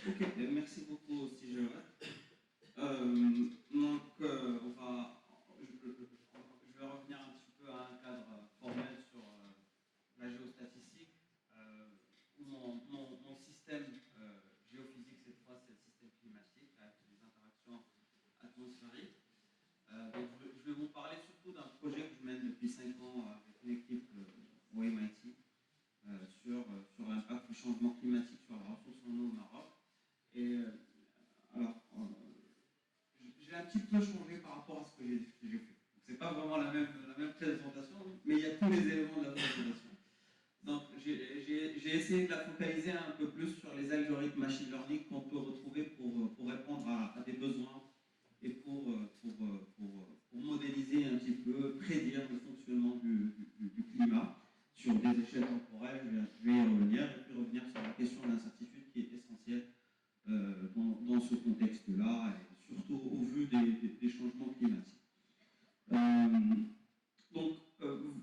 Ok, merci beaucoup Steve. Je vais revenir un petit peu à un cadre formel sur la géostatistique. Où mon système géophysique, cette fois, c'est le système climatique, avec les interactions atmosphériques. Donc je vais vous parler surtout d'un projet que je mène depuis 5 ans avec une équipe au MIT sur l'impact du changement climatique sur la ressource en eau au Maroc. Et alors, j'ai un petit peu changé par rapport à ce que j'ai fait. C'est pas vraiment la même présentation, mais il y a tous les éléments de la présentation. Donc, j'ai essayé de la focaliser un peu plus sur les algorithmes machine learning qu'on peut retrouver pour répondre à des besoins et pour modéliser un petit peu, prédire le fonctionnement du climat sur des échelles temporelles. Je vais y revenir et puis revenir sur la question de l'incertitude qui est essentielle dans ce contexte-là, et surtout au vu des changements climatiques.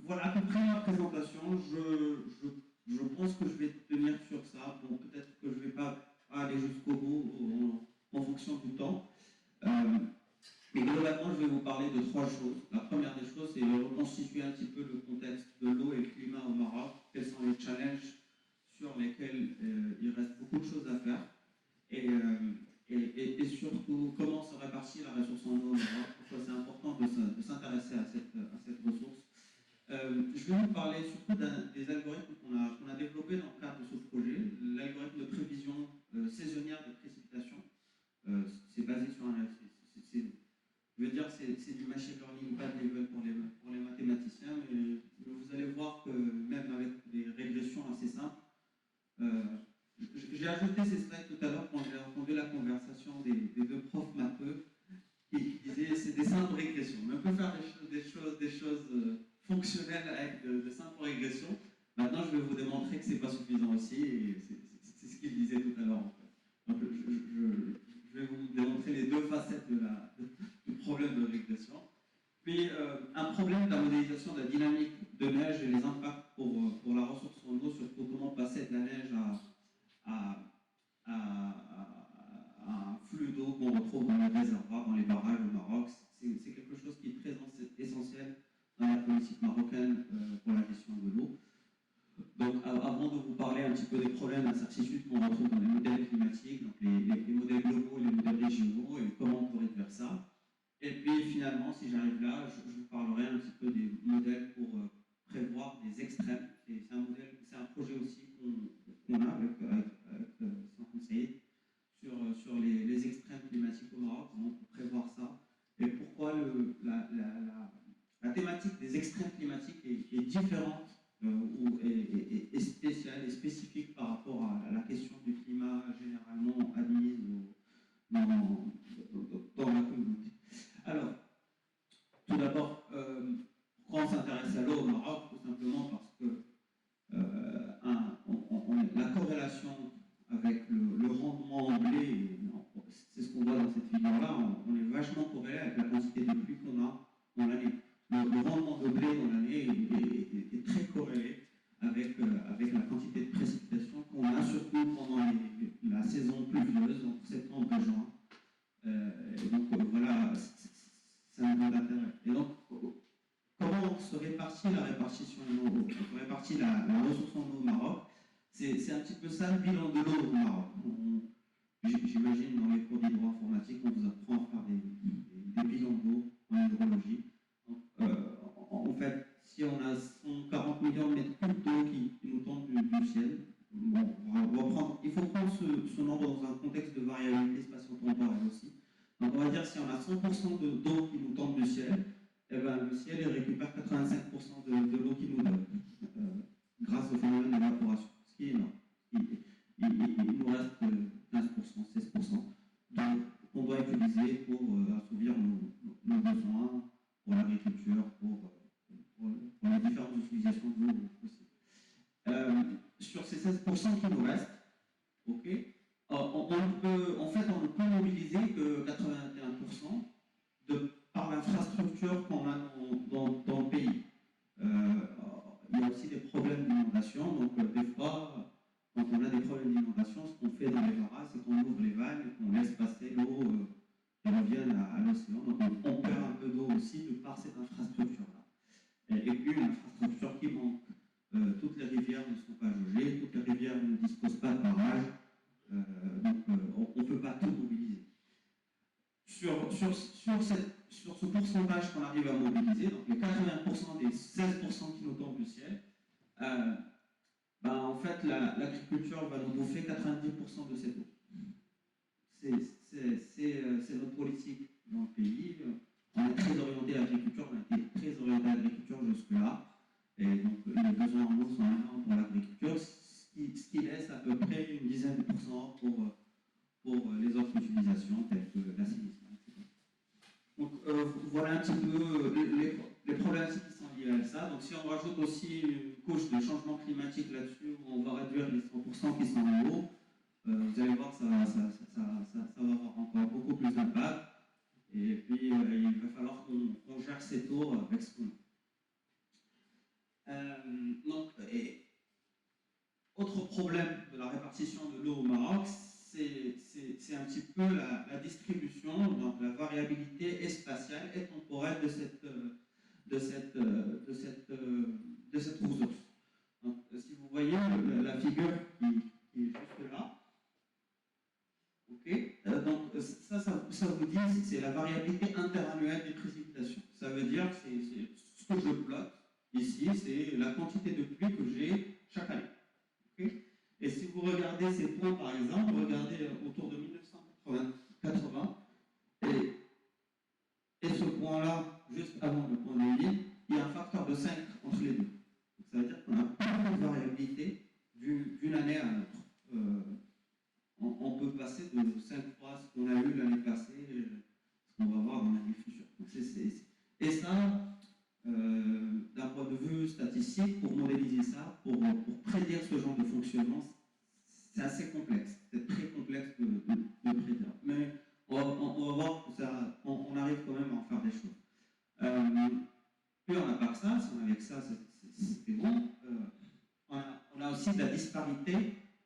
Voilà à peu près ma présentation. Je pense que je vais tenir sur ça. Bon, peut-être que je ne vais pas aller jusqu'au bout en fonction du temps. Mais globalement, je vais vous parler de 3 choses. La première des choses, c'est de reconstituer un petit peu le contexte de l'eau et le climat au Maroc. Quels sont les challenges sur lesquels il reste beaucoup de choses à faire. Et surtout, comment se répartit la ressource en eau au Maroc. Pourquoi c'est important de s'intéresser à cette ressource. Je vais vous parler surtout des algorithmes qu'on a développés dans le cadre de ce projet. L'algorithme de prévision saisonnière des précipitations. C'est basé sur un... Je veux dire, c'est du machine learning bad level pour les mathématiciens, mais vous allez voir que même avec des régressions assez simples, j'ai ajouté ces slides tout à l'heure quand j'ai entendu la conversation des 2 profs matheux qui disaient c'est des simples régressions. Mais on peut faire des choses fonctionnelles avec de simples régressions. Maintenant, je vais vous démontrer que ce n'est pas suffisant aussi, et c'est ce qu'ils disaient tout à l'heure. En fait. Donc, je vais vous démontrer les 2 facettes du problème de régression. Puis, un problème de la modélisation de la dynamique de neige et les impacts pour la ressource en eau, surtout comment passer de la neige à un flux d'eau qu'on retrouve dans les réservoirs, dans les barrages au Maroc. C'est quelque chose qui est très essentiel dans la politique marocaine pour la gestion de l'eau. Donc, avant de vous parler un petit peu des problèmes d'incertitude qu'on retrouve dans les modèles climatiques, donc les modèles globaux et les modèles régionaux, et comment on pourrait faire ça. Et puis finalement, si j'arrive là, je vous parlerai un petit peu des modèles pour prévoir des extrêmes. C'est un projet aussi qu'on a avec Saint-Conseil sur les extrêmes climatiques au Maroc, comment on peut prévoir ça. Et pourquoi la thématique des extrêmes climatiques est différente est spéciale et spécifique par rapport à la question du climat généralement admise dans la communauté. Alors, tout d'abord, pourquoi on s'intéresse à l'eau au Maroc? Tout simplement parce que la corrélation avec le rendement en blé, c'est ce qu'on voit dans cette figure-là, on est vachement corrélé avec la quantité de pluie qu'on a dans l'année. Le rendement de blé dans l'année est très corrélé avec la quantité de précipitations qu'on a, surtout pendant la saison pluvieuse, entre septembre et juin. Et donc voilà, c'est un point d'intérêt. Et donc, comment se répartit la répartition de l'eau? On répartit la ressource en eau au Maroc. C'est un petit peu ça le bilan de l'eau au Maroc. J'imagine dans les cours d'hydro-informatique, on vous apprend à faire des bilans d'eau en hydrologie. Donc, en fait, si on a 140 millions de mètres cubes d'eau qui nous tombent du ciel, bon, il faut prendre ce nombre dans un contexte de variabilité spatio-temporelle aussi. Donc on va dire si on a 100% d'eau qui nous tombe du ciel, eh ben, le ciel il récupère 85% de l'eau qu'il nous donne, grâce au phénomène d'évaporation, ce qui est énorme. Il nous reste 15%, 16%. Donc on doit utiliser pour assouvir nos besoins, pour l'agriculture, pour les différentes utilisations de l'eau possibles. Sur ces 16% qui nous restent, ok, on ne peut mobiliser que 81% par l'infrastructure qu'on a dans le pays. Il y a aussi des problèmes d'inondation, donc des fois, quand on a des problèmes d'inondation, ce qu'on fait dans les barrages, c'est qu'on ouvre les vannes et qu'on laisse passer l'eau qui revienne à l'océan. Donc on perd un peu d'eau aussi de par cette infrastructure-là. Et puis une infrastructure qui manque. Toutes les rivières ne sont pas jaugées, toutes les rivières ne disposent pas de barrages, donc on ne peut pas tout mobiliser. Sur ce pourcentage qu'on arrive à mobiliser, donc les 80% des 16% qui nous tombent du ciel, en fait, l'agriculture va nous bouffer 90% de cette eau. C'est notre politique dans le pays. On est très orienté à l'agriculture, on a été très orienté à l'agriculture jusque-là. Et donc, les besoins en eau sont énormes pour l'agriculture, ce qui laisse à peu près une dizaine de pourcents pour les autres utilisations, telles que l'assainissement, etc. Donc, voilà un petit peu les problématiques qui sont liées à ça. Donc, si on rajoute aussi une couche de changement climatique là-dessus, où on va réduire les 100% qui sont en eau, vous allez voir que ça va avoir encore beaucoup plus d'impact. Et puis, il va falloir qu'on gère cette eau avec ce qu'on a. Autre problème de la répartition de l'eau au Maroc, c'est un petit peu la distribution, donc la variabilité spatiale et temporelle de cette ressource. Donc, si vous voyez la figure qui est juste là, donc ça vous dit c'est la variabilité interannuelle des précipitations. Ça veut dire que ce que je plotte ici, c'est la quantité de pluie que j'ai chaque année. Et si vous regardez ces points, par exemple, regardez autour de 1980, et ce point-là, juste avant le point de l'île, il y a un facteur de 5 entre les deux. Donc, ça veut dire qu'on a beaucoup de variabilité d'une année à l'autre. On peut passer de 5 fois ce qu'on a eu l'année passée, ce qu'on va voir dans l'année future. Et ça, d'un point de vue statistique, pour modéliser ça, pour prédire ce genre de fonctionnement, c'est assez complexe. C'est très complexe de prédire. Mais on va voir que on arrive quand même à en faire des choses. Puis on n'a pas que ça, si on avait que ça, c'était bon. On a aussi de la disparité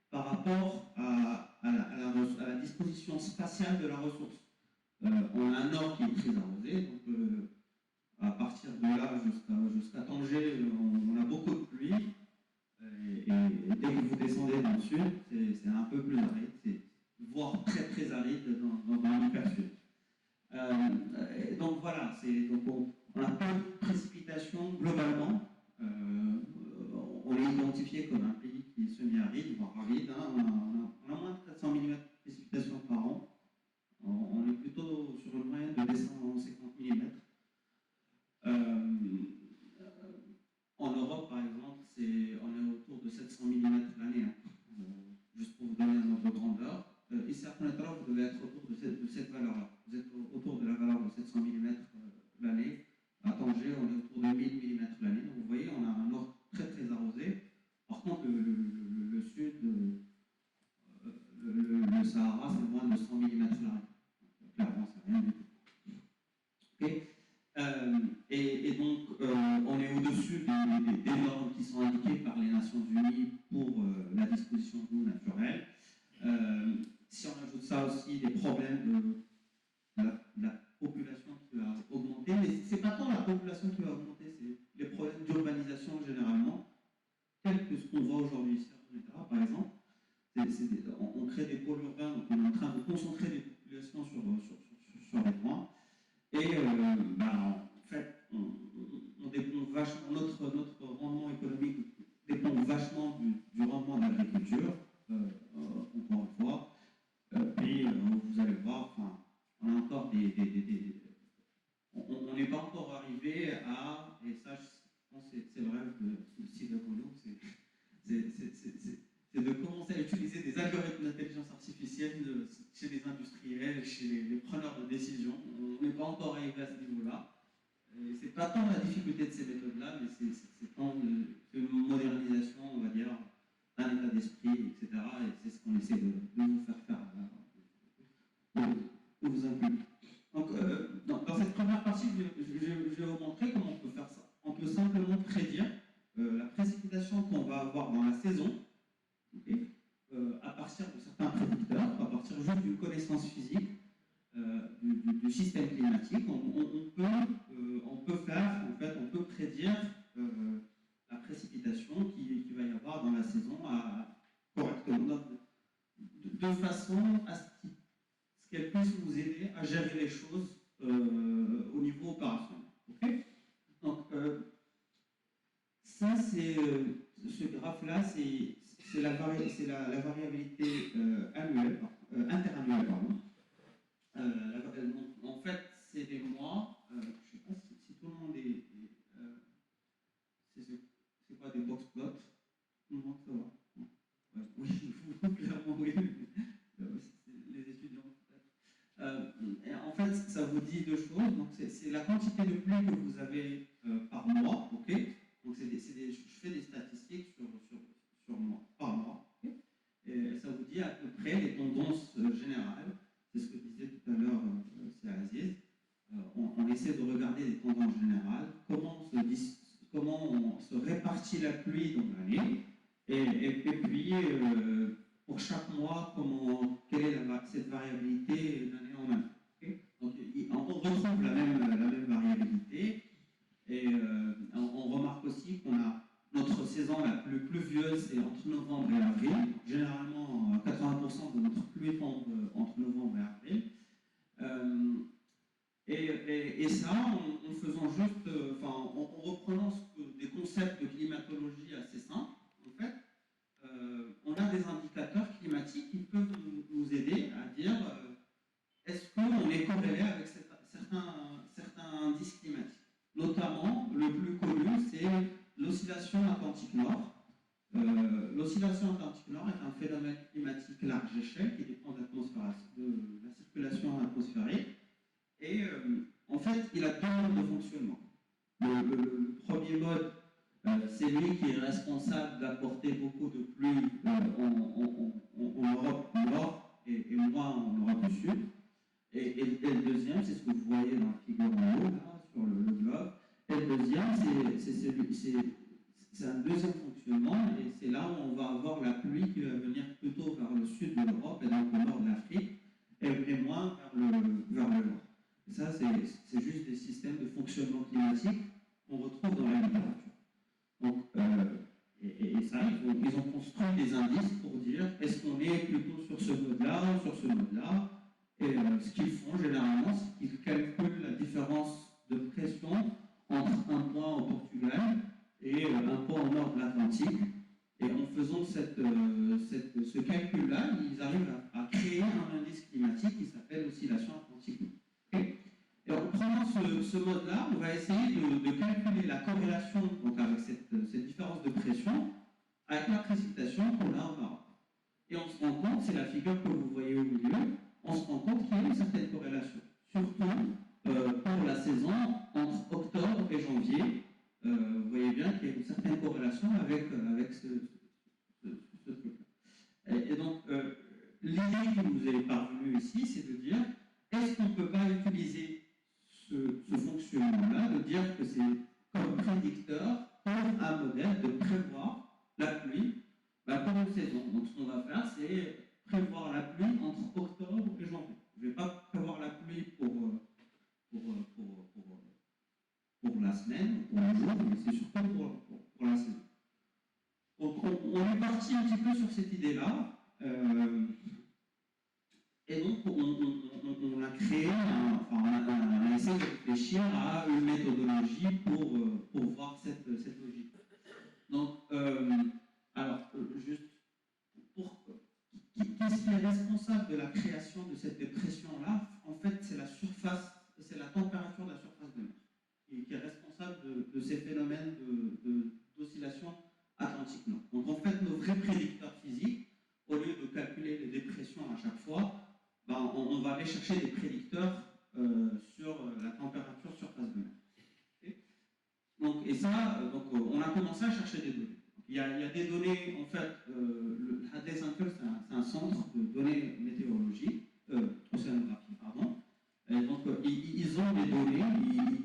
par rapport à la disposition spatiale de la ressource. On a un nord qui est très arrosé, donc à partir de là jusqu'à Tanger, on a beaucoup de pluie. Et dès que vous descendez dans le sud, c'est un peu plus aride, voire très très aride dans l'hypersud. Donc voilà, on a peu de précipitations globalement. On est identifié comme un pays qui est semi-aride, voire aride. On a moins de 400 mm de précipitations par an. On est plutôt sur une moyenne de 250 mm. En Europe, par exemple, on est autour de 700 mm l'année. Juste pour vous donner un ordre de grandeur. Ici, à Konatora, vous devez être autour de cette valeur-là. Vous êtes autour de la valeur de 700 mm l'année. À Tanger, on est autour de 1000 mm l'année. Donc vous voyez, on a un nord très très arrosé. Par contre, le sud, le Sahara, c'est moins de 100 mm l'année. Clairement, c'est rien du tout. Okay. Et donc, on est au-dessus des normes qui sont indiquées par les Nations Unies pour la disposition d'eau naturelle. Si on ajoute ça aussi, des problèmes de la population qui va augmenter, mais ce n'est pas tant la population qui va augmenter, c'est les problèmes d'urbanisation généralement, tels que ce qu'on voit aujourd'hui ici à Konatora, par exemple. On crée des pôles urbains, donc on est en train de concentrer les populations sur les points. Et en fait, on dépend vachement, notre rendement économique dépend vachement du rendement de l'agriculture, encore une fois. Puis vous allez voir, on a encore on n'est pas encore arrivé à, et ça je pense que c'est vrai que si de Polo, c'est de commencer à utiliser des algorithmes d'intelligence artificielle chez les industriels, chez les preneurs de décision. On n'est pas encore arrivé à ce niveau-là. Ce n'est pas tant la difficulté de ces méthodes-là, mais c'est tant une modernisation, on va dire, d'un état d'esprit, etc. Et c'est ce qu'on essaie de vous faire de vous inclure. Donc, dans cette première partie, je vais vous montrer comment on peut faire ça. On peut simplement prédire la précipitation qu'on va avoir dans la saison, à partir de certains prédicteurs, à partir juste d'une connaissance physique du système climatique. On peut faire, en fait, on peut prédire la précipitation qu'il va y avoir dans la saison correctement, de façon à ce qu'elle puisse vous aider à gérer les choses au niveau opérationnel. Okay, donc, ça, c'est ce graphe-là, c'est la variabilité annuelle, interannuelle, pardon. En fait, c'est des mois. Je ne sais pas si tout le monde est. C'est quoi des box plots? Tout le monde, ça va? Ouais. Oui, clairement, oui. Les étudiants, peut-être. En fait, ça vous dit deux choses. Donc, c'est la quantité de pluie que vous avez par mois. Ok. Donc, je fais des statistiques par mois. Okay, et ça vous dit à peu près les tendances générales. C'est ce que disait tout à l'heure c'est Aziz. On essaie de regarder les tendances générales, comment on se répartit la pluie dans l'année, et puis pour chaque mois, quelle est cette variabilité d'année en année. Okay, donc, on retrouve la même variabilité, et on remarque aussi qu'on a notre saison la plus pluvieuse, c'est entre novembre et avril. Généralement, 80% de notre pluie tombe entre novembre et avril. Et ça, en faisant juste, en reprenant des concepts de climatologie assez simples, en fait, on a des indicateurs climatiques qui peuvent nous aider à dire est-ce qu'on est corrélé avec certains indices climatiques. Notamment, le plus connu, c'est l'oscillation Atlantique Nord. L'oscillation Atlantique Nord est un phénomène climatique large échelle qui dépend de la circulation atmosphérique. Et en fait, il a deux modes de fonctionnement. Le premier mode, c'est lui qui est responsable d'apporter beaucoup de pluie en Europe du Nord et moins en Europe du Sud. Et le deuxième, c'est ce que vous voyez dans la figure en haut, là, sur le globe. Et le deuxième, c'est un deuxième fonctionnement, et c'est là où on va avoir la pluie qui va venir plutôt vers le sud de l'Europe et donc le nord de l'Afrique, et moins vers le nord. Et ça, c'est juste des systèmes de fonctionnement climatique qu'on retrouve dans la littérature. Donc, et ça, ils ont construit des indices pour dire est-ce qu'on est plutôt sur ce mode-là ou sur ce mode-là. Et ce qu'ils font généralement, c'est qu'ils calculent la différence de pression entre un point au Portugal et un point au nord de l'Atlantique. Et en faisant ce calcul-là, ils arrivent à créer un indice climatique qui s'appelle oscillation atlantique. Okay, et en prenant ce mode-là, on va essayer de calculer la corrélation donc avec cette différence de pression avec la précipitation qu'on a en Europe. Et on se rend compte, c'est la figure que vous voyez au milieu, on se rend compte qu'il y a une certaine corrélation. Surtout pour la saison entre octobre et janvier, vous voyez bien qu'il y a une certaine corrélation avec ce truc-là. Et donc, l'idée qui nous est parvenue ici, c'est de dire, est-ce qu'on ne peut pas utiliser ce fonctionnement-là, de dire que c'est comme prédicteur pour un modèle de prévoir la pluie pour une saison. Donc, ce qu'on va faire, c'est prévoir la pluie entre octobre et janvier. Je ne vais pas prévoir la pluie pour la semaine, pour le jour, mais c'est surtout pour la saison. Donc, on est parti un petit peu sur cette idée-là. Et donc, on a créé, on a essayé de réfléchir à une méthodologie pour voir cette logique. Donc, alors, juste qui est responsable de la création de cette dépression-là? En fait, c'est la température de la surface de mer qui est responsable de ces phénomènes d'oscillation atlantique nord. Donc, en fait, nos vrais prédicteurs physiques, au lieu de calculer les dépressions à chaque fois, on va aller chercher des prédicteurs sur la température surface de mer. Okay, donc, et ça, on a commencé à chercher des données. Il y a des données, en fait, le Hadley Center, c'est un centre de données météorologiques, océanographique, pardon. Et donc, ils ont des données,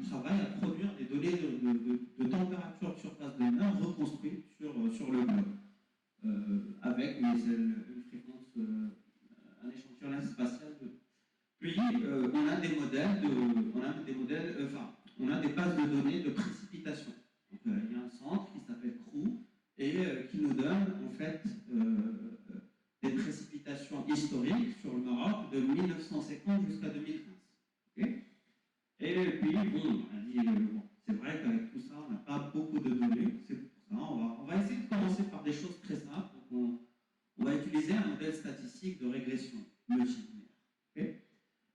ils travaillent à produire des données de température de surface de mer reconstruites sur le globe, avec une fréquence, un échantillonnage spatial on a des modèles, on a des bases de données de précipitation. Donc, il y a un centre qui s'appelle CRU et qui nous donne en fait des précipitations historiques sur le Maroc de 1950 jusqu'à 2015. Okay, et puis, bon, c'est vrai qu'avec tout ça, on n'a pas beaucoup de données. C'est pour ça, on va essayer de commencer par des choses très simples. Donc, on va utiliser un modèle statistique de régression multilinéaire. Okay,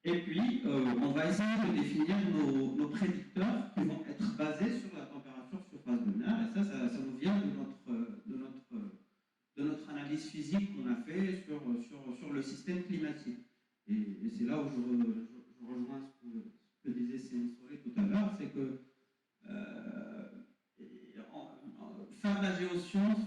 et puis, on va essayer de définir nos prédicteurs qui vont être basés sur la température surface de mer. Et ça nous vient de notre analyse physique qu'on a fait sur le système climatique. Et c'est là où je rejoins ce que disait Sénissole tout à l'heure, c'est que faire de la géoscience,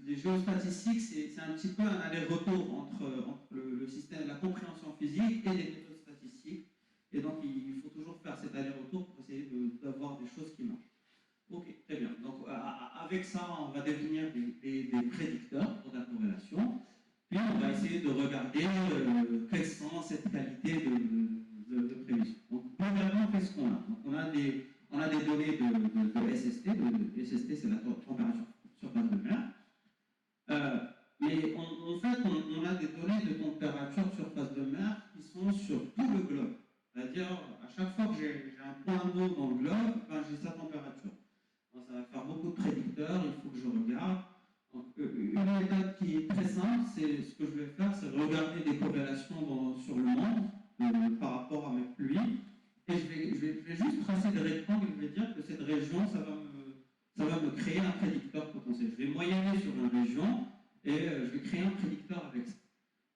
des géostatistiques, c'est un petit peu un aller-retour entre le système, la compréhension physique et les méthodes statistiques. Et donc, il faut toujours faire cet aller-retour pour essayer d'avoir des choses qui marchent. Ok, très bien. Donc, avec ça, on va définir des prédicteurs pour la corrélation. Puis, on va essayer de regarder quelles sont cette qualité de prévision. Donc, premièrement, qu'est-ce qu'on a? Donc, on a des données de SST. SST, c'est la température surface de mer. Mais en fait, on a des données de température surface de mer qui sont sur tout le globe. C'est-à-dire, à chaque fois que j'ai un point d'eau dans le globe, ben, j'ai sa température. Donc, ça va faire beaucoup de prédicteurs, il faut que je regarde. Donc, une méthode qui est très simple, c'est ce que je vais faire, c'est regarder des corrélations sur le monde par rapport à mes pluies. Et je vais juste tracer des rectangles et je vais dire que cette région, ça va me créer un prédicteur potentiel. Je vais moyenner sur une région et je vais créer un prédicteur avec ça.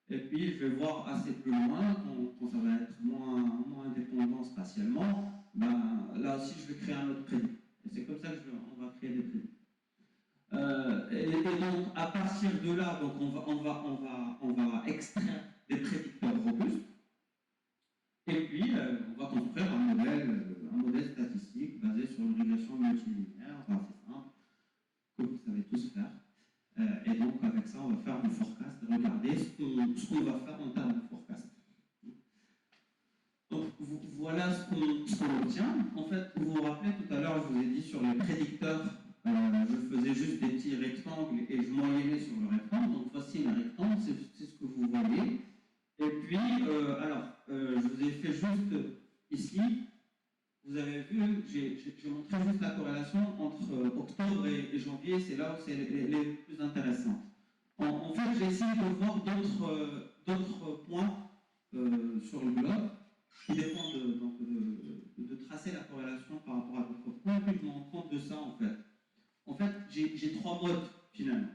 Et puis, je vais voir assez plus loin, quand ça va être moins indépendant spatialement, ben, là aussi, je vais créer un autre prédicteur. Et c'est comme ça qu'on va créer des prédicteurs. Et donc, à partir de là, donc on va extraire des prédicteurs robustes. Et puis, on va construire un modèle statistique basé sur une régression multilinéaire, enfin, c'est simple, que vous savez tous faire. Et donc, avec ça, on va faire du forecast, regarder ce qu'on va faire en termes de forecast. Donc, voilà ce qu'on obtient. En fait, vous vous rappelez, tout à l'heure, je vous ai dit sur les prédicteurs, je faisais juste des petits rectangles et je moyennais sur le rectangle. Donc, voici un rectangle, c'est ce que vous voyez. Et puis, je vous ai fait juste ici, vous avez vu, j'ai montré juste la corrélation entre octobre et janvier, c'est là où c'est les plus intéressantes. En fait, j'ai essayé de voir d'autres points sur le globe qui dépendent de tracer la corrélation par rapport à d'autres points, et puis je me rends compte de ça en fait. En fait, j'ai trois modes finalement.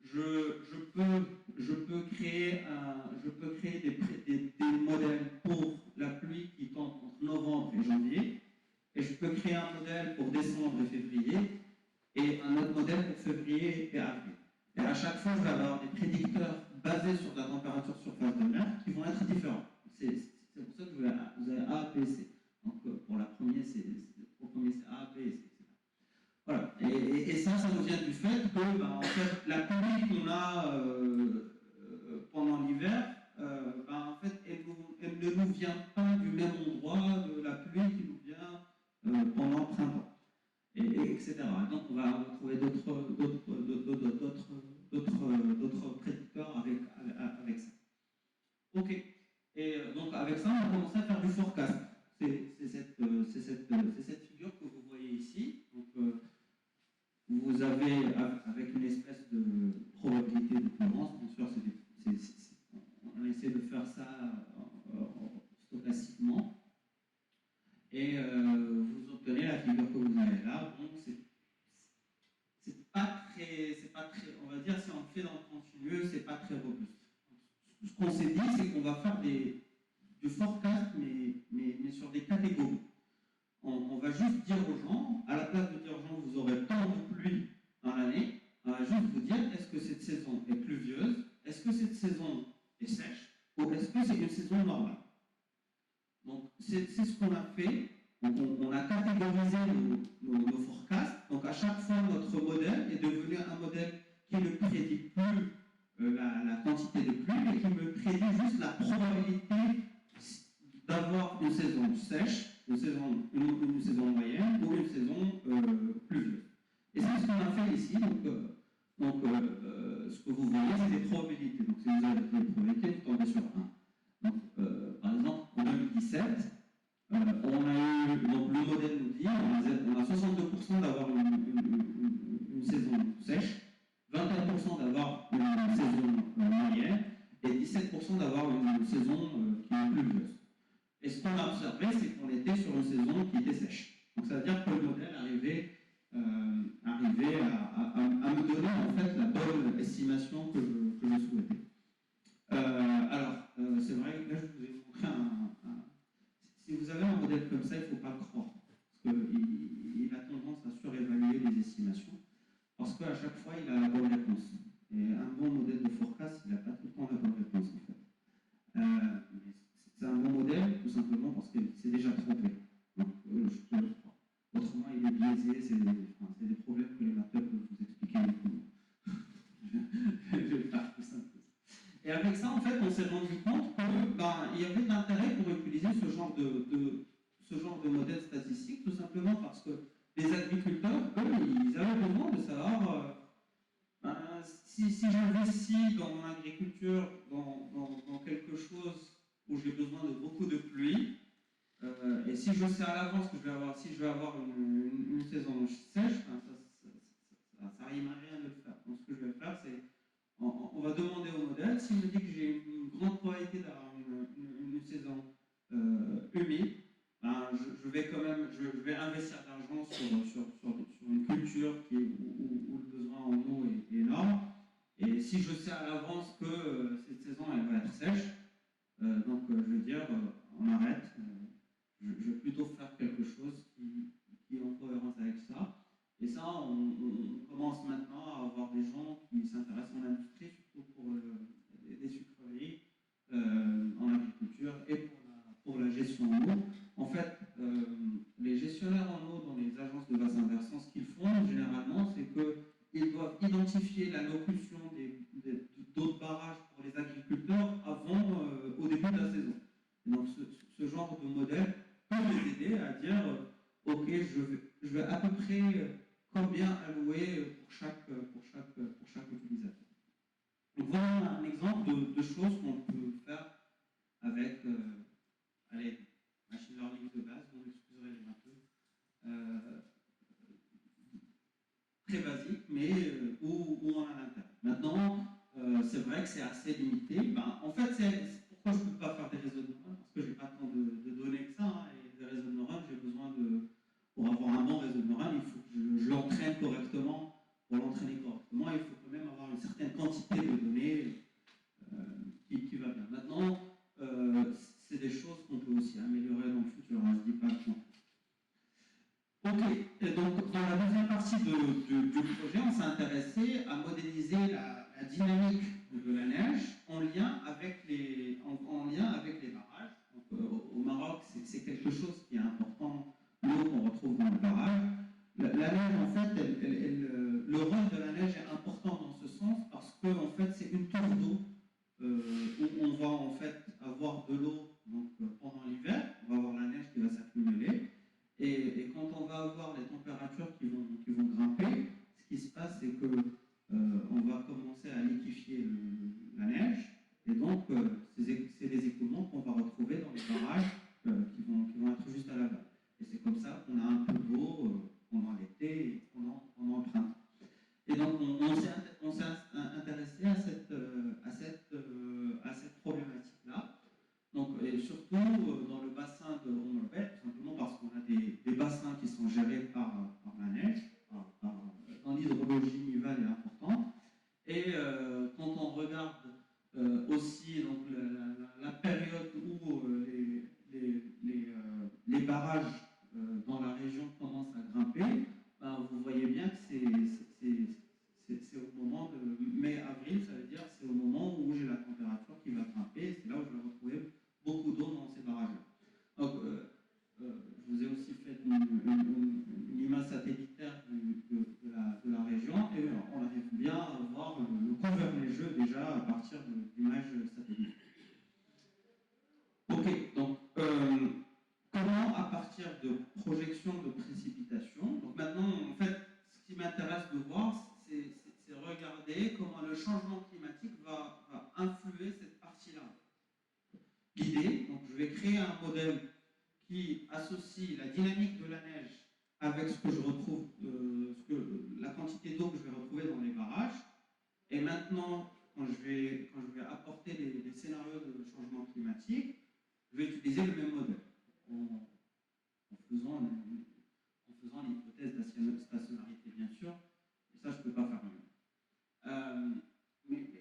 Je peux créer des modèles pour la pluie qui tombe entre novembre et janvier, et je peux créer un modèle pour décembre et février, et un autre modèle pour février et avril. Et à chaque fois, je vais avoir des prédicteurs basés sur la température surface de mer qui vont être différents. C'est pour ça que vous avez A, B, C. Donc pour la première, c'est A, B, C. Voilà. Et ça nous vient du fait que en fait, la pluie qu'on a pendant l'hiver, en fait, elle ne nous vient pas du même endroit de la pluie qui nous vient pendant le printemps, etc. Donc on va trouver d'autres prédicteurs avec ça. Ok. Et donc avec ça, on a commencé à faire du forecast. C'est cette figure que vous voyez ici. Donc, vous avez, avec une espèce de probabilité d'occurrence, bien sûr, on essaie de faire ça stochastiquement, et vous obtenez la figure que vous avez là. Donc, c'est pas très, on va dire, si on le fait dans le continueux, c'est pas très robuste. Ce qu'on s'est dit, c'est qu'on va faire du forecast, mais sur des catégories. On va juste dire aux gens, à la place de dire aux gens vous aurez tant de pluie dans l'année, on va juste vous dire est-ce que cette saison est pluvieuse, est-ce que cette saison est sèche, ou est-ce que c'est une saison normale. Donc c'est ce qu'on a fait. Donc, on a catégorisé nos forecasts. Donc à chaque fois notre modèle est devenu un modèle qui ne prédit plus la quantité de pluie, mais qui me prédit juste la probabilité une saison moyenne ou une saison pluvieuse. Et c'est ce qu'on a fait ici. Ce que vous voyez, c'est des probabilités. Donc, si vous avez des probabilités, vous tombez sur 1. Donc, par exemple, en 2017, on a eu, donc le modèle nous dit, on a 62% d'avoir une saison sèche, 21% d'avoir une saison moyenne et 17% d'avoir une saison qui est pluvieuse. Et ce qu'on a observé, c'est qu'on était sur une saison qui était sèche. Donc ça veut dire que le modèle arrivait à me donner en fait la bonne estimation que je souhaitais. C'est vrai que là je vous ai montré si vous avez un modèle comme ça, il ne faut pas le croire, parce qu'il a tendance à surévaluer les estimations, parce qu'à chaque fois il a la bonne réponse. Et un bon modèle de forecast, il n'a pas tout le temps la bonne réponse en fait. C'est un bon modèle tout simplement parce qu'il s'est déjà trompé. Donc, je le crois. Autrement, il est biaisé, c'est des problèmes que les matheux peuvent vous expliquer beaucoup. Je vais faire plus simple. Et avec ça, en fait, on s'est rendu compte qu'il y avait de l'intérêt pour utiliser ce genre de modèle statistique, tout simplement parce que les agriculteurs, eux, ils avaient besoin de savoir si j'investis dans mon agriculture, dans quelque chose où j'ai besoin de beaucoup de pluie, et si je sais à l'avance que si je vais avoir une saison sèche, ça rimerait rien de le faire. Donc ce que je vais faire, c'est on va demander au modèle, s'il me dit que j'ai une grande probabilité d'avoir une saison humide, je vais investir de l'argent sur une culture où le besoin en eau est énorme. Et si je sais à l'avance que cette saison elle va être sèche, donc je veux dire, on arrête. Je vais plutôt faire quelque chose qui est en cohérence avec ça. Et ça, on commence maintenant à avoir des gens qui s'intéressent en industrie, surtout pour des sucreries en agriculture et pour la gestion en eau. En fait, les gestionnaires en eau dans les agences de bassin versant, ce qu'ils font généralement, c'est qu'ils doivent identifier la locution d'autres barrages pour les agriculteurs au début de la saison. Et donc, ce genre de modèle peut les aider à dire ok, je vais à peu près combien allouer pour chaque utilisateur. Donc voilà un exemple de choses qu'on peut faire avec machine learning de base, vous m'excuserez les matheux, très basique, mais où on a l'intérêt. Maintenant, c'est vrai que c'est assez limité. En fait, c'est pourquoi je ne peux pas faire des réseaux de neurones, parce que je n'ai pas tant de données que ça, et des réseaux de neurones, j'ai besoin pour avoir un bon réseau de neurones, il faut que je l'entraîne correctement. Pour l'entraîner correctement, il faut quand même avoir une certaine quantité de données qui va bien. Maintenant, c'est des choses qu'on peut aussi améliorer dans le futur, je ne dis pas que non. Ok, et donc dans la deuxième partie du projet, on s'est intéressé à modéliser la dynamique de la neige en lien avec les barrages. Donc, au Maroc, c'est quelque chose qui est important, l'eau qu'on retrouve dans le barrage. La neige, en fait, le rôle de la neige est important dans ce sens parce que en fait, c'est une tour d'eau où on va en fait avoir de l'eau pendant l'hiver, on va avoir la neige qui va s'accumuler. Et quand on va avoir les températures qui vont grimper, ce qui se passe, c'est que on va commencer à liquéfier la neige, et donc c'est des écoulements qu'on va retrouver dans les barrages qui vont être juste à la base. Et c'est comme ça qu'on a un peu d'eau pendant l'été et pendant le printemps. Et donc on s'est intéressé à cette problématique-là. Donc, et surtout dans le bassin de Honorabel, tout simplement parce qu'on a des bassins qui sont gérés par la neige, dans l'hydrologie nivale est importante. Et quand on regarde aussi donc, la période où partie-là l'idée. Donc je vais créer un modèle qui associe la dynamique de la neige avec ce que je retrouve, la quantité d'eau que je vais retrouver dans les barrages. Et maintenant, quand je vais apporter les scénarios de changement climatique, je vais utiliser le même modèle en faisant l'hypothèse d'astationnarité, bien sûr. Et ça, je ne peux pas faire mieux.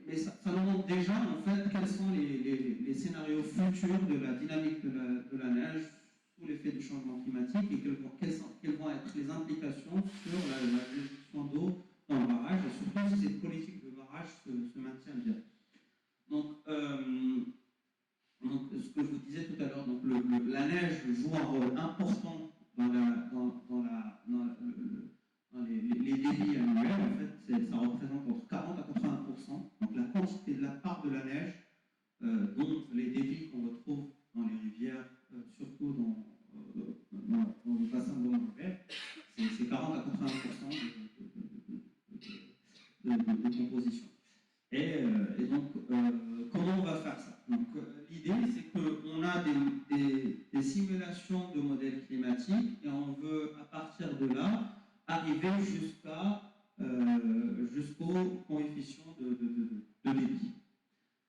Mais ça nous montre déjà, en fait, quels sont les scénarios futurs de la dynamique de la neige sous l'effet du changement climatique et quelles vont être les implications sur la gestion d'eau dans le barrage et surtout si cette politique de barrage se maintient bien. Donc, ce que je vous disais tout à l'heure, la neige joue un rôle important dans les débits annuels. En fait, ça représente entre 40 à 80%. Donc la quantité de la part de la neige, dont les débits qu'on retrouve dans les rivières, surtout dans le bassin de l'Auvergne, c'est 40 à 80% de composition. Et donc, comment on va faire ça? Donc, l'idée, c'est qu'on a des simulations de modèles climatiques et on veut, à partir de là, arriver jusqu'au coefficient de débit.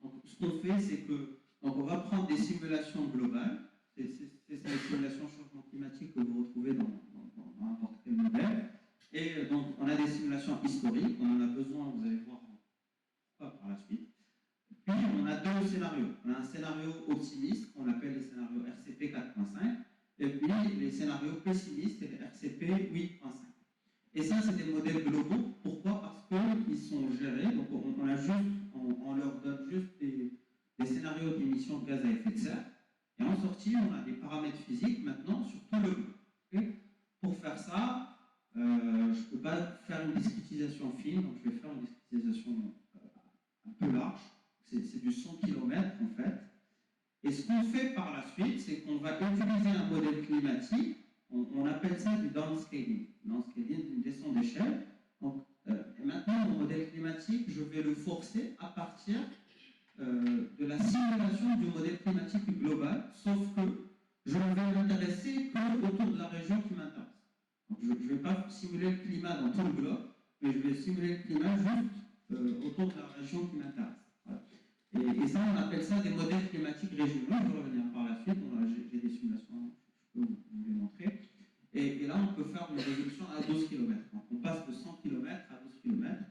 Donc, ce qu'on fait, c'est que on va prendre des simulations globales. C'est les simulations de changement climatique que vous retrouvez dans n'importe quel modèle. Et donc, on a des simulations historiques. On en a besoin, vous allez voir par la suite. Puis, on a deux scénarios. On a un scénario optimiste, qu'on appelle les scénarios RCP 4.5, et puis les scénarios pessimistes, c'est les RCP 8.5. Et ça, c'est des modèles globaux. Pourquoi? Parce qu'ils sont gérés. Donc, on leur donne juste des scénarios d'émissions de gaz à effet de serre. Et en sortie, on a des paramètres physiques maintenant sur tout le globe. Okay? Pour faire ça, je ne peux pas faire une discrétisation fine, donc je vais faire une discrétisation un peu large. C'est du 100 km en fait. Et ce qu'on fait par la suite, c'est qu'on va utiliser un modèle climatique. On appelle ça du downscaling. Downscaling, une descente d'échelle. Et maintenant, mon modèle climatique, je vais le forcer à partir de la simulation du modèle climatique global, sauf que je ne vais m'intéresser qu'autour de la région qui m'intéresse. Je ne vais pas simuler le climat dans tout le globe, mais je vais simuler le climat juste autour de la région qui m'intéresse. Voilà. Et ça, on appelle ça des modèles climatiques régionaux. Je vais revenir par la suite. J'ai des simulations, je peux vous les montrer. Et là, on peut faire une résolution à 12 km. Donc, on passe de 100 km à 12 km.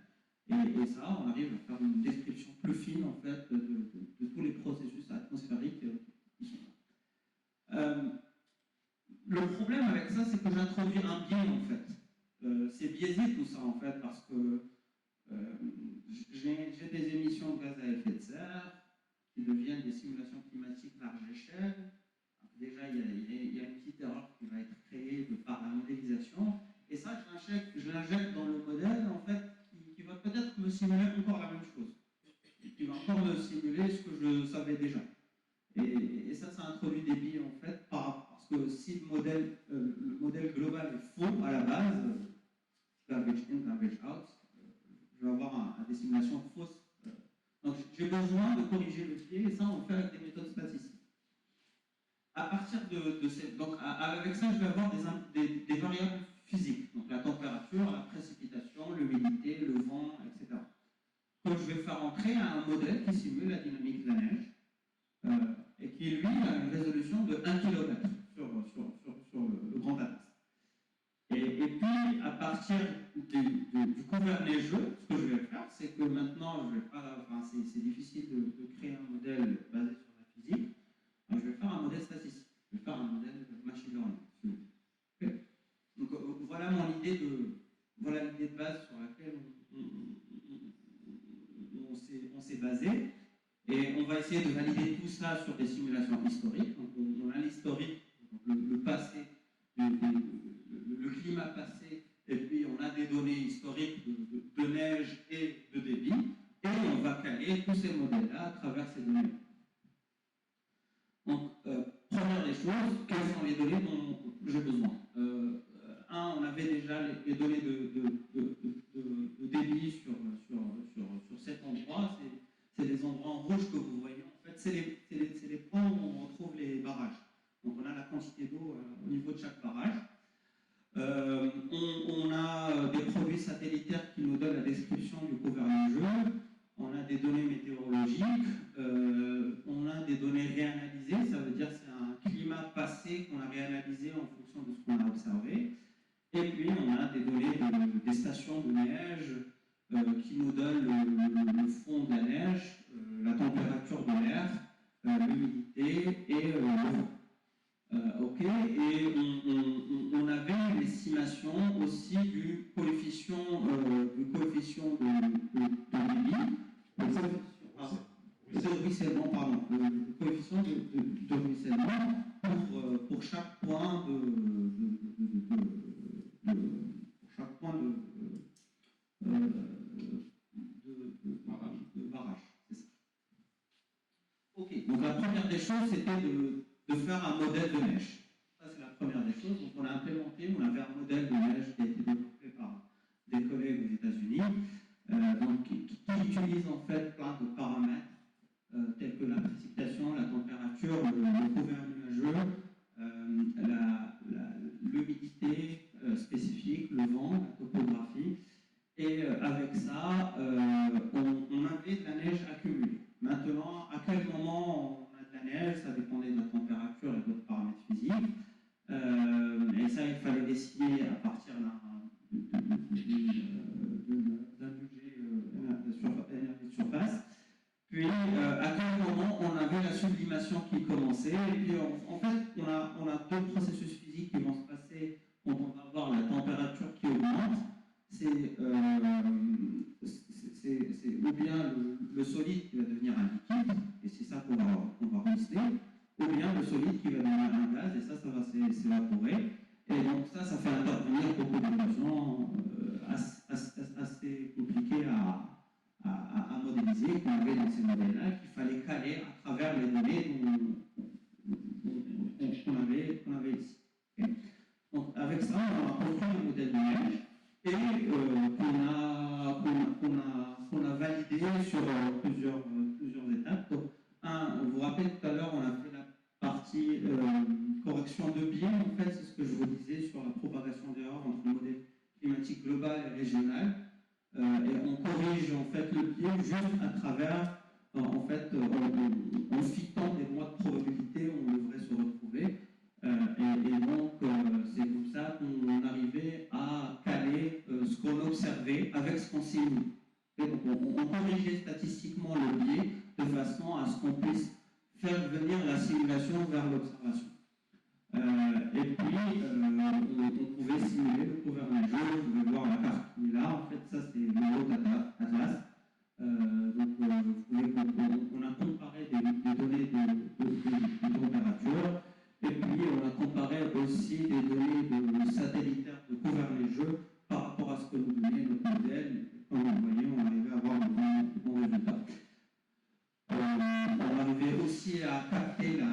Et ça, on arrive à faire une description plus fine, en fait, de tous les processus atmosphériques qui sont là. Le problème avec ça, c'est que j'introduis un biais, en fait. C'est biaisé tout ça, en fait, parce que j'ai des émissions de gaz à effet de serre qui deviennent des simulations climatiques large échelle. Donc déjà, il y a une petite erreur qui va être créée par la modélisation. Et ça, je l'injecte dans le modèle, en fait, qui va peut-être me simuler encore la même chose. Qui va encore me simuler ce que je savais déjà. Et ça introduit des biais, en fait, parce que si le modèle global est faux à la base, garbage in, garbage out, je vais avoir des simulations fausses. Donc j'ai besoin de corriger le biais, et ça, on le fait avec des méthodes statistiques. À partir avec ça, je vais avoir des variables physiques, donc la température, la précipitation, l'humidité, le vent, etc. Que je vais faire entrer à un modèle qui simule la dynamique de la neige et qui, lui, a une résolution de 1 km sur le Grand Atlas. Et puis, à partir du couvert neigeux, ce que je vais faire, c'est que maintenant, c'est difficile de créer un modèle basé sur la physique. Donc, je vais faire un modèle statistique. Je vais faire un modèle de machine learning. Okay. Donc, voilà l'idée de base sur laquelle on s'est basé. Et on va essayer de valider tout ça sur des simulations historiques. Donc, on a l'historique, le passé, le climat passé, et puis on a des données historiques de neige et de débit, et on va caler tous ces modèles-là à travers ces données. Donc, première des choses, quelles sont les données dont j'ai besoin? On avait déjà les données de débit sur cet endroit. C'est les endroits en rouge que vous voyez. En fait, c'est les points où on retrouve les barrages. Donc on a la quantité d'eau au niveau de chaque barrage. On a des produits satellitaires qui nous donnent la description du couvert neigeux. On a des données météorologiques. On a des données réanalysées. Ça veut dire que c'est un climat passé qu'on a réanalysé en fonction de ce qu'on a observé. Et puis on a des données des stations de neige qui nous donnent le fond de la neige, la température de l'air, l'humidité et le vent. Ok, et on avait l'estimation aussi du coefficient de débit, de ruissellement, pardon, le coefficient de ruissellement pour chaque point de barrage. C'est ça. Ok, donc la première des choses, c'était de faire un modèle de neige. Ça, c'est la première des choses. Donc, on a implémenté, on avait un modèle de neige qui a été développé par des collègues aux États-Unis, donc qui utilise en fait plein de paramètres tels que la précipitation, la température, le couvert nuageux, l'humidité spécifique, le vent, la topographie. Et avec ça, on avait de la neige accumulée. Maintenant, à quel moment on a de la neige, ça dépendait de la température et d'autres paramètres physiques. Et ça, il fallait décider à partir d'un budget de surface. Puis, à quel moment on avait la sublimation qui commençait. Et puis, en fait, on a deux processus physiques qui vont se passer quand on va avoir la température qui augmente. C'est ou bien le solide qui va devenir un liquide, et c'est ça qu'on va ruisseler, ou bien le solide qui va devenir un gaz, et ça va s'évaporer. Et donc ça fait intervenir beaucoup d'équations assez compliquées à modéliser, qu'on avait dans ces modèles-là, qu'il fallait caler à travers les données qu'on avait ici. Okay. Donc avec ça, on a construit un modèle de neige et qu'on a validé sur plusieurs étapes. Donc, vous vous rappelez tout à l'heure, on a fait la partie correction de biais. En fait, c'est ce que je vous disais sur la propagation d'erreurs entre le modèle climatique global et régional. Et on corrige en fait le biais juste à travers, en fitant des lois de probabilité où on devrait se retrouver. Et donc, c'est comme ça qu'on arrivait à caler ce qu'on observait avec ce qu'on simulait. Donc, on corrigeait statistiquement le biais de façon à ce qu'on puisse faire venir la simulation vers l'observation. Et puis, on pouvait simuler le couvert neigeux. Vous pouvez voir la carte qui est là. En fait, ça, c'est le Haut Atlas. On a comparé des données de température. Et puis, on a comparé aussi des données satellitaires de couvert neigeux par rapport à ce que nous donnait notre modèle. Comme vous voyez, on arrivait à avoir de bons résultats. On arrivait aussi à capter la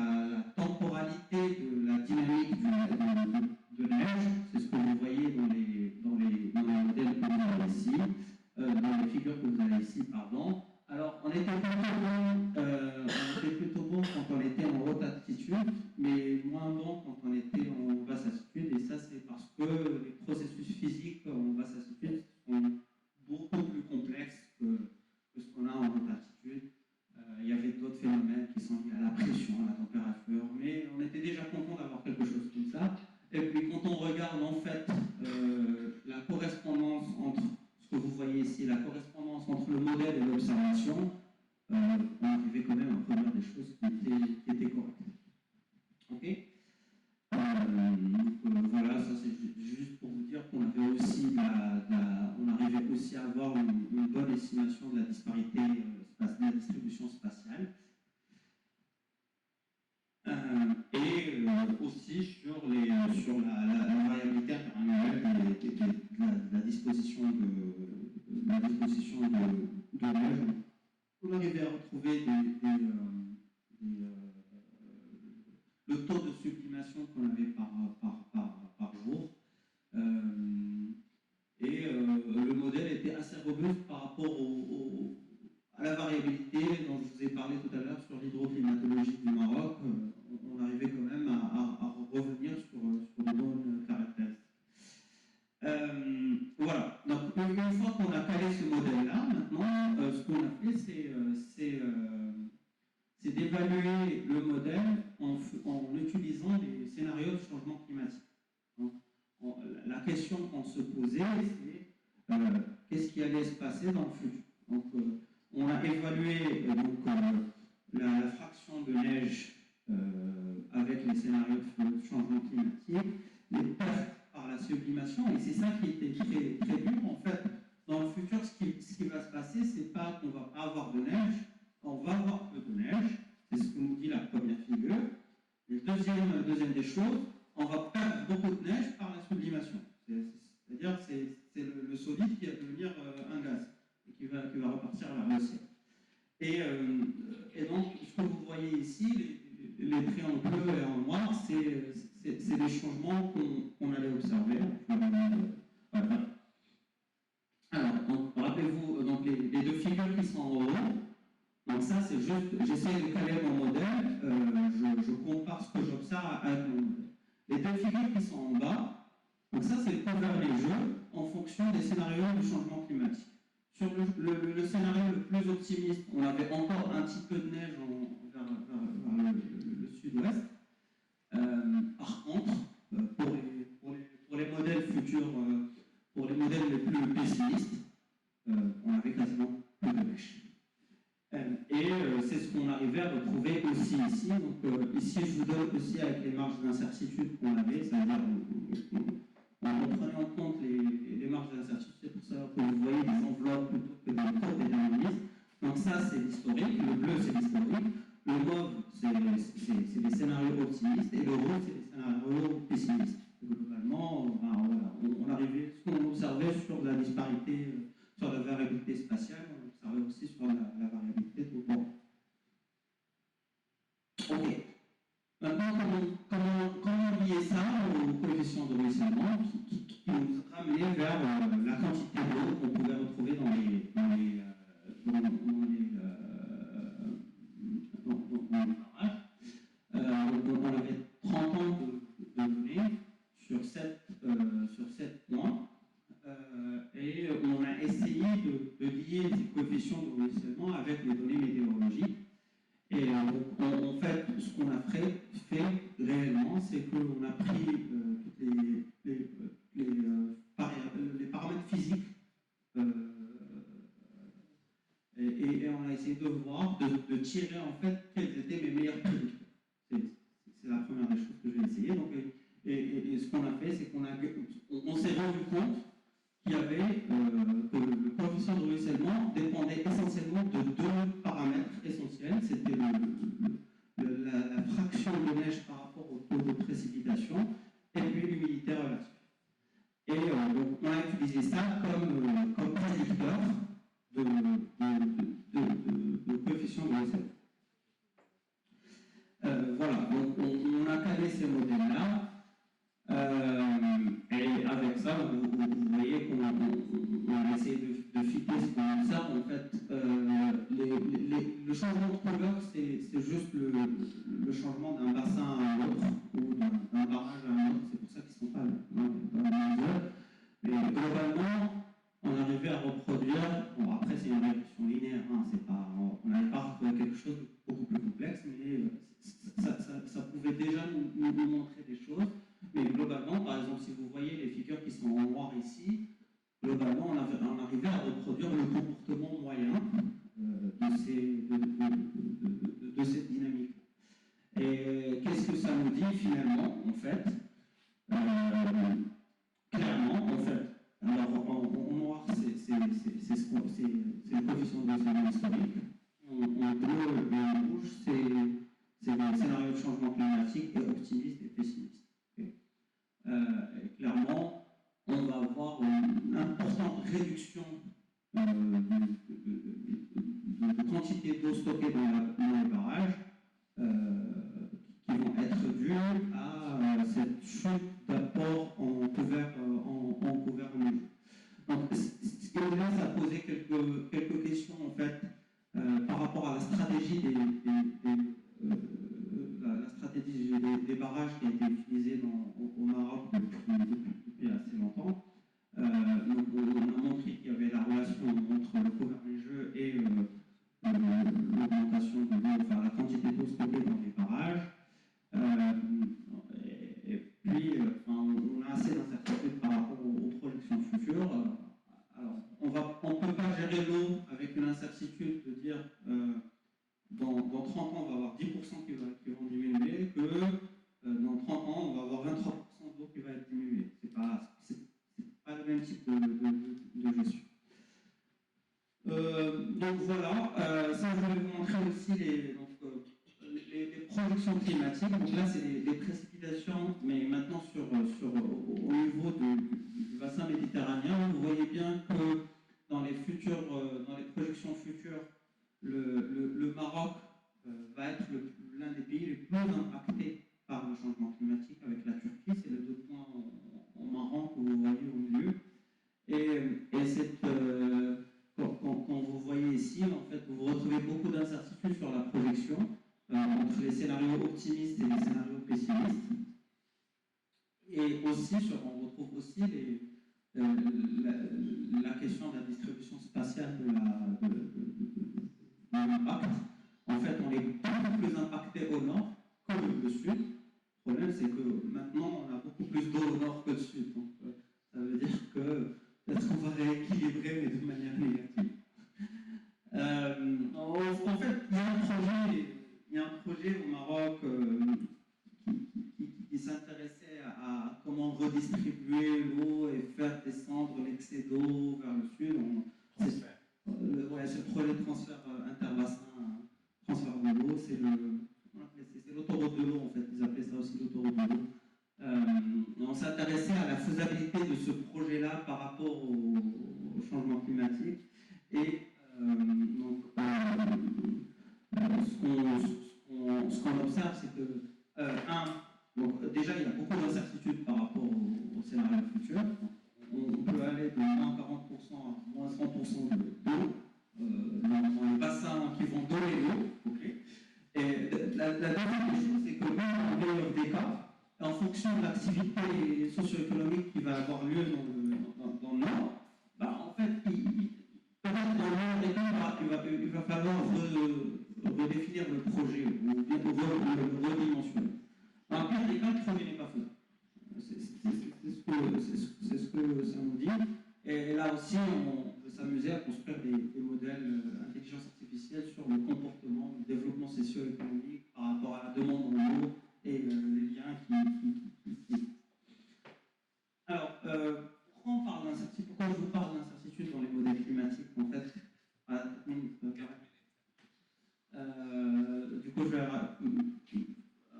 temporalité de la dynamique de neige. C'est ce que vous voyez dans les modèles que vous avez ici, dans les figures que vous avez ici, pardon. Alors, on était plutôt bon quand on était en haute altitude, mais moins bon quand on était en basse altitude. Et ça, c'est parce que les processus physiques en basse altitude sont beaucoup plus complexes que ce qu'on a en haute altitude. Il y avait d'autres phénomènes qui sont liés à la pression, à la température, mais on était déjà content d'avoir quelque chose comme ça. Et puis, quand on regarde en fait la correspondance entre ce que vous voyez ici, la correspondance entre le modèle et l'observation, on arrivait quand même à produire des choses qui étaient correctes. Ok. Voilà, ça c'est juste pour vous dire qu'on avait aussi on arrivait aussi à avoir une bonne estimation de la disparité, de la distribution spatiale. Et aussi sur la variabilité interannuelle de la disposition de neige. On arrivait à retrouver le taux de sublimation qu'on avait par jour. Le modèle était assez robuste par rapport à la variabilité dont je vous ai parlé tout à l'heure sur l'hydroclimat. évalué le modèle en utilisant des scénarios de changement climatique. Donc, la question qu'on se posait, c'est qu'est-ce qui allait se passer dans le futur. Donc, on a évalué la fraction de neige avec les scénarios de changement climatique, les pertes par la sublimation, et c'est ça qui était très, très dur. En fait, dans le futur, ce qui va se passer, c'est pas qu'on va pas avoir de neige, on va avoir peu de neige, c'est ce que nous dit la première figure. Et deuxième des choses, on va perdre beaucoup de neige par la sublimation. C'est-à-dire c'est le solide qui va devenir un gaz et qui va repartir vers le ciel. Et donc, ce que vous voyez ici, les traits en bleu et en noir, c'est les changements qu'on allait observer. Voilà. Alors, rappelez-vous les deux figures qui sont en haut. Donc ça, c'est juste, j'essaie de caler mon modèle, je compare ce que j'observe avec mon modèle. Les deux figures qui sont en bas, donc ça, c'est le couvert des jeux en fonction des scénarios de changement climatique. Sur le scénario le plus optimiste, on avait encore un petit peu de neige vers le sud-ouest. Par contre, pour les modèles futurs, pour les modèles les plus pessimistes, on avait quasiment plus de neige. Et c'est ce qu'on arrivait à retrouver aussi ici. Donc ici, je vous donne aussi avec les marges d'incertitude qu'on avait, c'est-à-dire on prenait en compte les marges d'incertitude, c'est pour ça que vous voyez des enveloppes plutôt que des courbes déterministes. Donc ça, c'est l'historique, le bleu, c'est l'historique, le mauve, c'est les scénarios optimistes, et le rose, c'est les scénarios pessimistes. Globalement, on arrivait, ce qu'on observait sur la disparité, sur la variabilité spatiale, on observait aussi sur la variabilité de temps. Ok. Maintenant, comment lier ça aux coefficients de ruissellement qui nous ramenaient vers la quantité d'eau qu'on pouvait retrouver dans les barrages. On avait 30 ans de données sur 7 points et on a essayé de lier ces coefficients de ruissellement avec les données météorologiques. Et en fait, ce qu'on a fait réellement, c'est qu'on a pris les paramètres physiques et on a essayé de voir, de tirer en fait quels étaient mes meilleurs prédicteurs. C'est la première des choses que j'ai essayé. Donc, et ce qu'on a fait, c'est qu'on s'est rendu compte qu'il y avait que le coefficient de ruissellement dépendait essentiellement de deux paramètres essentiels. C'était la fraction de neige par rapport au taux de précipitation et puis l'humidité relative. Et donc on a utilisé ça comme prédicteur de coefficient de ruissellement. Voilà, donc on a calé ces modèles-là. Et avec ça, vous voyez qu'on a essayé de fitter ce qu'on observe. En fait, le changement de couleur, c'est juste le changement d'un bassin à un autre ou d'un barrage à un autre. C'est pour ça qu'ils ne sont pas dans le même zone. Mais globalement, on arrivait à reproduire. Bon, après, c'est une régression linéaire. Hein, on n'avait pas retrouvé quelque chose de beaucoup plus complexe, mais ça pouvait déjà nous montrer des choses. Mais globalement, par exemple, si vous voyez les figures qui sont en noir ici, globalement, on arrivait à reproduire le comportement moyen de cette dynamique. Et qu'est-ce que ça nous dit finalement, en fait clairement, en fait, alors en noir, c'est le coefficient de ruissellement historique. En bleu et en rouge, c'est le scénario de changement climatique et optimiste et pessimiste. Clairement, on va avoir une importante réduction de quantité d'eau stockée dans les barrages qui vont être dues à cette chute d'apport en couvert en eau. Donc, ce qui ça a posé quelques questions en fait par rapport à la stratégie des barrages qui a été utilisée au Maroc depuis assez longtemps. Donc on a montré qu'il y avait la relation entre le couvert neigeux et l'augmentation de l'eau, enfin la quantité d'eau stockée voilà, ça je vais vous montrer aussi les projections climatiques. Donc là, c'est les précipitations, mais maintenant au niveau du bassin méditerranéen. Vous voyez bien que dans dans les projections futures, le Maroc va être l'un des pays les plus impactés par le changement climatique avec la Turquie. C'est les deux points en marron que vous voyez au milieu. Et quand vous voyez ici, en fait, vous retrouvez beaucoup d'incertitudes sur la projection entre les scénarios optimistes et les scénarios pessimistes. Et aussi, on retrouve aussi la question de la distribution spatiale de l'impact. En fait, on est beaucoup plus impacté au nord que le sud. Le problème, c'est que maintenant, on a beaucoup plus d'eau au nord que au sud. Donc, ça veut dire que peut-être qu'on va rééquilibrer, mais de manière négative. En fait, il y a un projet au Maroc qui s'intéressait à comment redistribuer l'eau et faire descendre l'excès d'eau vers le sud. C'est le projet de transfert interbassin, transfert de l'eau, c'est l'autoroute de l'eau en fait, ils appelaient ça aussi l'autoroute de l'eau. On s'intéressait à la faisabilité de ce projet-là par rapport au changement climatique. Et ce qu'on observe, c'est que, déjà, il y a beaucoup d'incertitudes par rapport au scénario futur. On peut aller de moins 40% à moins 100% d'eau dans les bassins qui vont donner l'eau. Okay. Et la deuxième chose, c'est que dans le meilleur des cas, en fonction de l'activité socio-économique qui va avoir lieu dans le Nord, en fait, peut-être dans le meilleur des cas, il va falloir redéfinir le projet ou le redimensionner. Dans le pire des cas, le projet n'est pas faisable. C'est ce que ça nous dit. Et là aussi, on veut s'amuser à construire des modèles d'intelligence artificielle sur le comportement, le développement socio-économique par rapport à la demande en eau et les liens qui. Alors, pourquoi on parle d'incertitude? Pourquoi je vous parle d'incertitude dans les modèles climatiques? En fait, du coup, je vais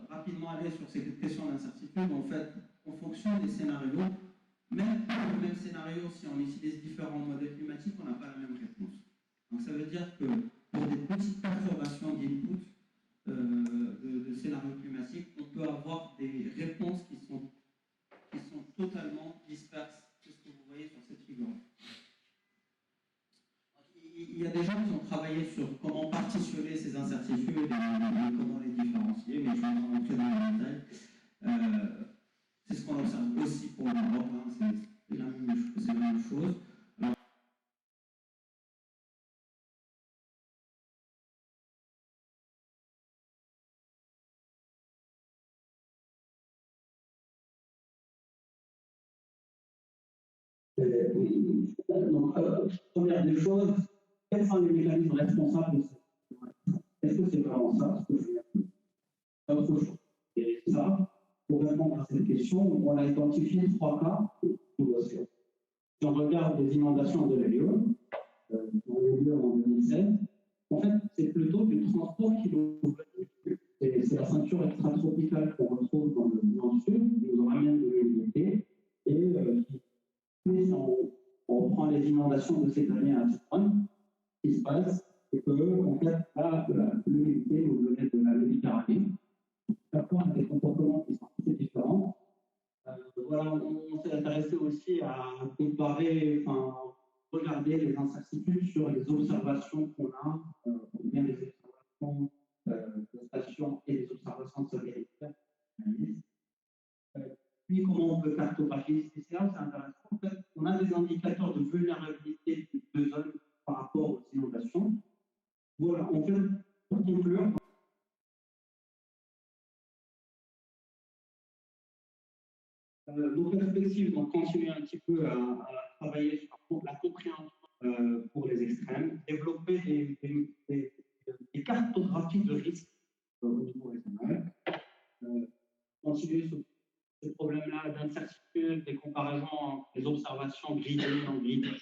rapidement aller sur ces questions d'incertitude. En fait, en fonction des scénarios, même pour le même scénario, si on utilise différents modèles climatiques, on n'a pas la même réponse. Donc ça veut dire que pour des petites perturbations d'input de scénarios climatiques, on peut avoir des réponses qui sont totalement disperses. C'est ce que vous voyez sur cette figure. Il y a des gens qui ont travaillé sur comment partitionner ces incertitudes et comment les différencier, mais je vais en rentrer dans le détail. C'est ce qu'on observe aussi pour l'Europe, c'est la même chose. Alors, première des choses, quels sont les mécanismes responsables de ça? Est-ce que c'est vraiment ça ce que je viens de dire? Autre chose. Et ça, pour répondre à cette question, on a identifié 3 cas d'inondation. Si on regarde les inondations de l'Hélium, qui ont eu lieu en 2016, en fait, c'est plutôt du transport qui nous c'est la ceinture extratropicale qu'on retrouve dans le sud, qui nous ramène de l'humidité, et si on reprend les inondations de cette année à Tijuana, ce qui se passe, c'est que, en fait, l'humidité nous venait de la Méditerranée. Parfois, on a des comportements qui sont assez différents. Voilà, on s'est intéressé aussi à comparer, regarder les incertitudes sur les observations qu'on a, bien les observations de stations et les observations satellitaires. Puis, comment on peut cartographier ces là, c'est intéressant. En fait, on a des indicateurs de vulnérabilité de zones par rapport aux inondations. Voilà, en fait, pour conclure, nos perspectives, donc continuer un petit peu à travailler sur la compréhension pour les extrêmes, développer des cartographies de risque au niveau régional, continuer sur ce problème-là d'incertitude, des comparaisons, des observations guidées, non guidées,